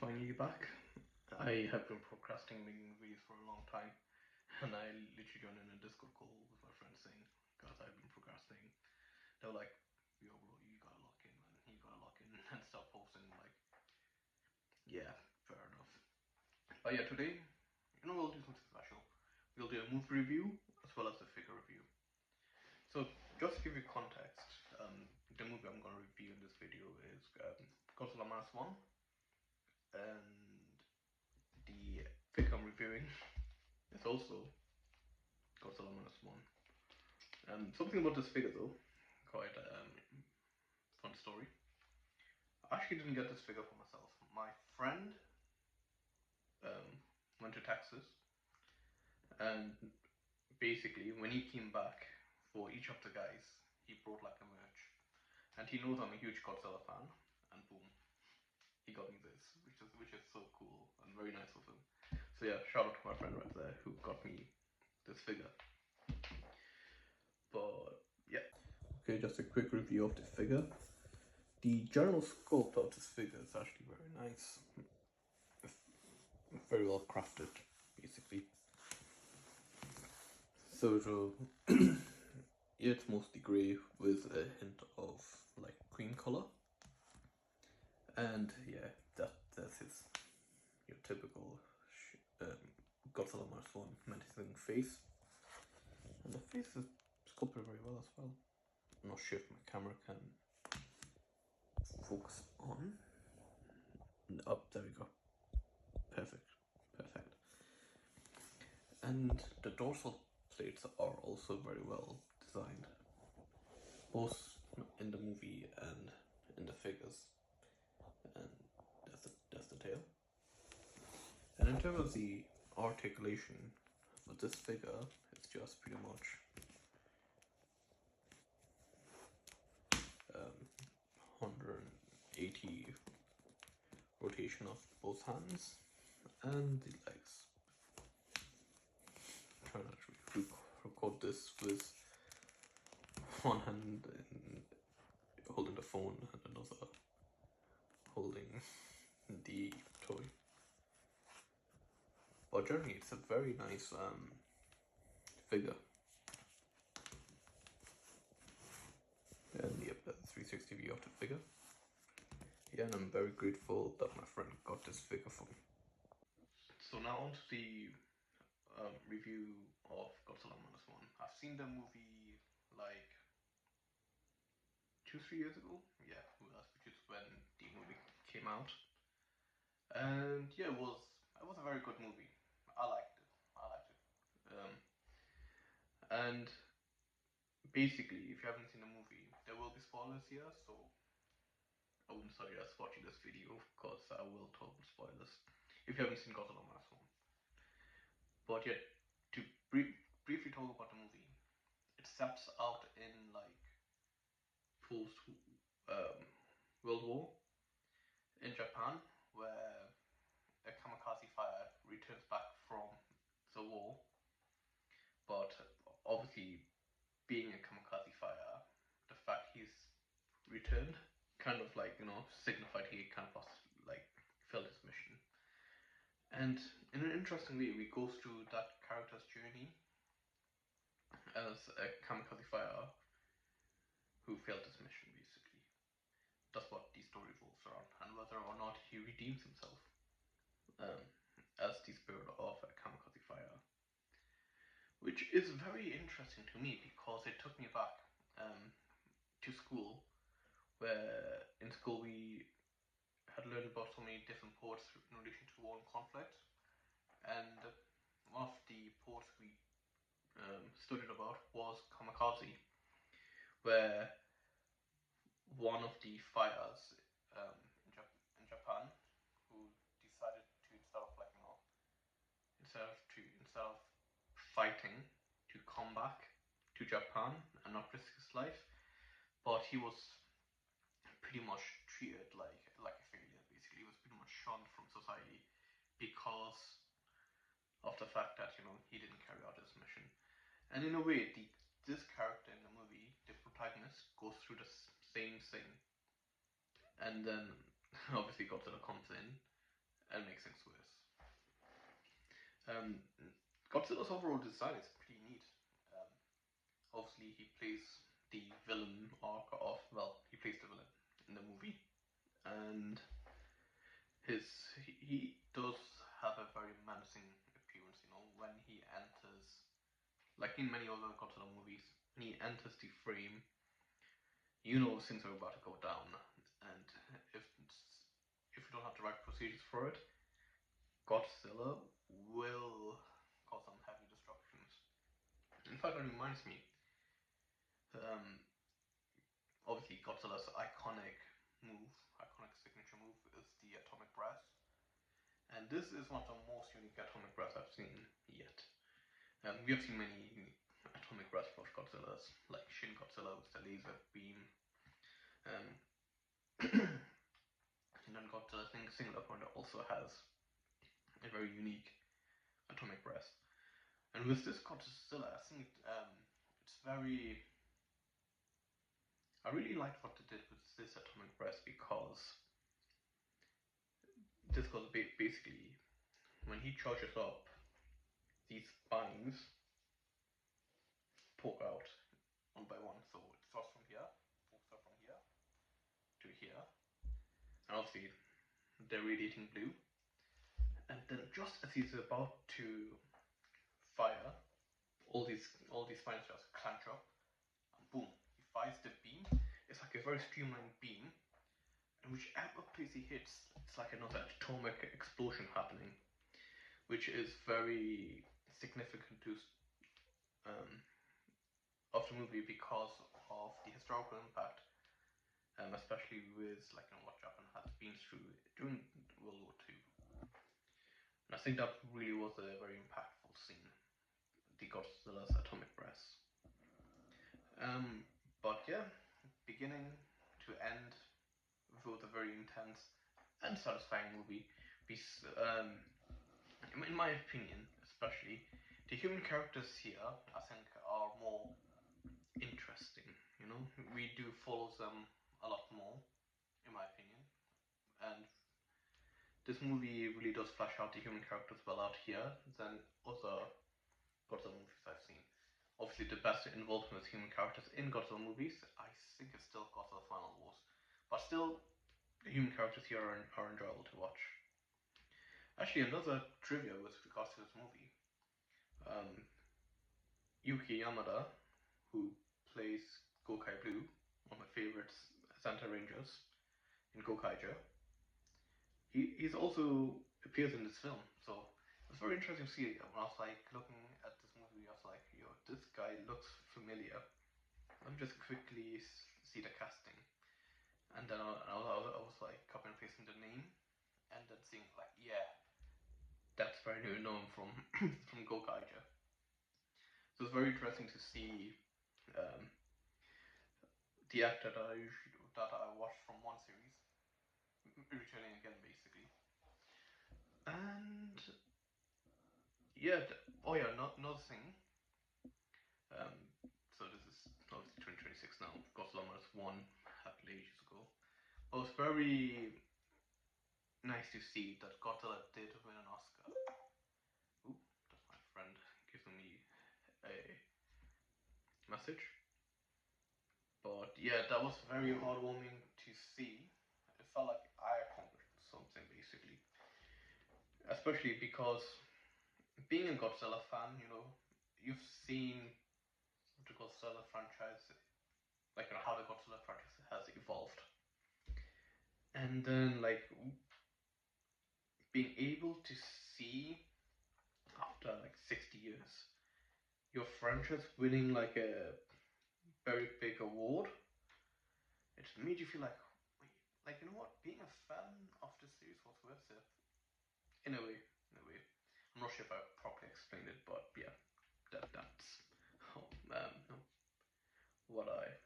finally back. I have been procrastinating making videos for a long time, and I literally joined in a Discord call with my friends saying, "Guys, I've been procrastinating." They were like, "Yo, bro, you gotta lock in, man. You gotta lock in and start posting." Like, yeah, fair enough. But yeah, today, we'll do something special. We'll do a movie review as well as a figure review. So, just to give you context, the movie I'm gonna review in this video is Godzilla Minus One, and the figure I'm reviewing is also Godzilla Minus One. Something about this figure though, quite fun story. I actually didn't get this figure for myself. My friend went to Texas, and basically when he came back for each of the guys, he brought like a merch, and he knows I'm a huge Godzilla fan, and boom, he got me this, which is so cool and very nice of him. So yeah, shout out to my friend right there who got me this figure. But yeah. Okay, just a quick review of the figure. The general sculpt of this figure is actually very nice. Very well crafted, basically. So it's mostly grey with a hint of like cream color. And yeah, that's his your typical Godzilla Minus One menacing face. And the face is sculpted very well as well. I'm not sure if my camera can focus on. Up, there we go. Perfect. And the dorsal plates are also very well designed, both in the movie and in the figures. And that's the tail. And in terms of the articulation for this figure, it's just pretty much 180 rotation of both hands and the legs. I'm trying to record this with one hand holding the phone and another holding the toy. But generally, it's a very nice figure. And yep, that's 360 view of the figure. Yeah, and I'm very grateful that my friend got this figure for me. So now on to the review of Godzilla Minus One. I've seen the movie like 2-3 years ago. Yeah, which is when the movie came out. And yeah, it was a very good movie. I liked it. And basically, if you haven't seen the movie, there will be spoilers here, so I wouldn't suggest watching this video because I will talk about spoilers if you haven't seen Godzilla Minus One. But yeah, to briefly talk about the movie, it steps out in like post World War in Japan, where a kamikaze fighter returns back from the war, but obviously being a kamikaze fighter, the fact he's returned kind of like signified he kind of lost, like, failed his mission. And in an interesting way, we go through that character's journey as a kamikaze fighter who failed his mission, basically. That's what the story revolves around, and whether or not he redeems himself um, as the spirit of a kamikaze fighter. Which is very interesting to me because it took me back to school, where in school we had learned about so many different ports in relation to war and conflict. And one of the ports we studied about was kamikaze, where one of the fighters in Japan who decided to instead of fighting, to come back to Japan and not risk his life, but he was pretty much treated like a failure. Basically, he was pretty much shunned from society because of the fact that he didn't carry out his mission. And in a way, this character in the movie, the protagonist, goes through the same thing. And then obviously Godzilla comes in Um, Godzilla's overall design is pretty neat. Um, Obviously, he plays the villain arc of, well, he plays the villain in the movie, and his he does have a very menacing appearance. You know, when he enters, like in many other Godzilla movies, when he enters the frame, you know things are about to go down, and if you don't have the right procedures for it, Godzilla will cause some heavy destructions. In fact, that reminds me, um, obviously Godzilla's iconic signature move is the atomic breath, and this is one of the most unique atomic breaths I've seen yet. We have seen many atomic breath of Godzillas, like Shin Godzilla with the laser beam, um, and then Godzilla Singular Point also has a very unique atomic breath. And with this Godzilla, I think it's very. I really liked what they did with this atomic breath because this goes basically when he charges up, these spines poke out one by one. So it starts from here, pokes out from here to here, and obviously they're radiating blue. And then just as he's about to fire, all these spines just clench up, and boom, he fires the beam. It's like a very streamlined beam, and whichever place he hits, it's like another atomic explosion happening, which is very significant to um, of the movie because of the historical impact, especially with like what Japan had been through during World War II. And I think that really was a very impactful scene, the Godzilla's atomic breath. But yeah, beginning to end, it was a very intense and satisfying movie. In my opinion, especially the human characters here, I think, are more interesting. You know, we do follow them a lot more, in my opinion, and this movie really does flesh out the human characters well out here than other Godzilla movies I've seen. Obviously, the best involvement with human characters in Godzilla movies, I think, is still Godzilla Final Wars, but still, the human characters here are enjoyable to watch. Actually, another trivia with regards to this movie. Um, Yuki Yamada, who plays Gokai Blue, one of my favorites Santa Rangers in Gokaiger, he's also appears in this film. So it's very interesting to see. When I was like looking at this movie, I was like, yo, this guy looks familiar. Let me just quickly see the casting. And then I was like copying and pasting the name, and then seeing like, yeah, that's very known from from Gokaiger. So it's very interesting to see um, the actor that I watched from one series returning again, basically. And yeah, oh yeah, another thing. Um, so this is obviously 2026 now. Godzilla minus one happened ages ago. Well, it's very nice to see that Godzilla did win an Oscar. Ooh, that's my friend giving me a message. But yeah, that was very heartwarming to see. It felt like I accomplished something basically. Especially because being a Godzilla fan, you know, you've seen the Godzilla franchise, like how the Godzilla franchise has evolved, and then like being able to see after like 60 years your franchise winning like a very big award, it made you feel like, wait, like you know what, being a fan of this series was worth it in a way. In a way, I'm not sure if I properly explained it, but yeah, that's um, what I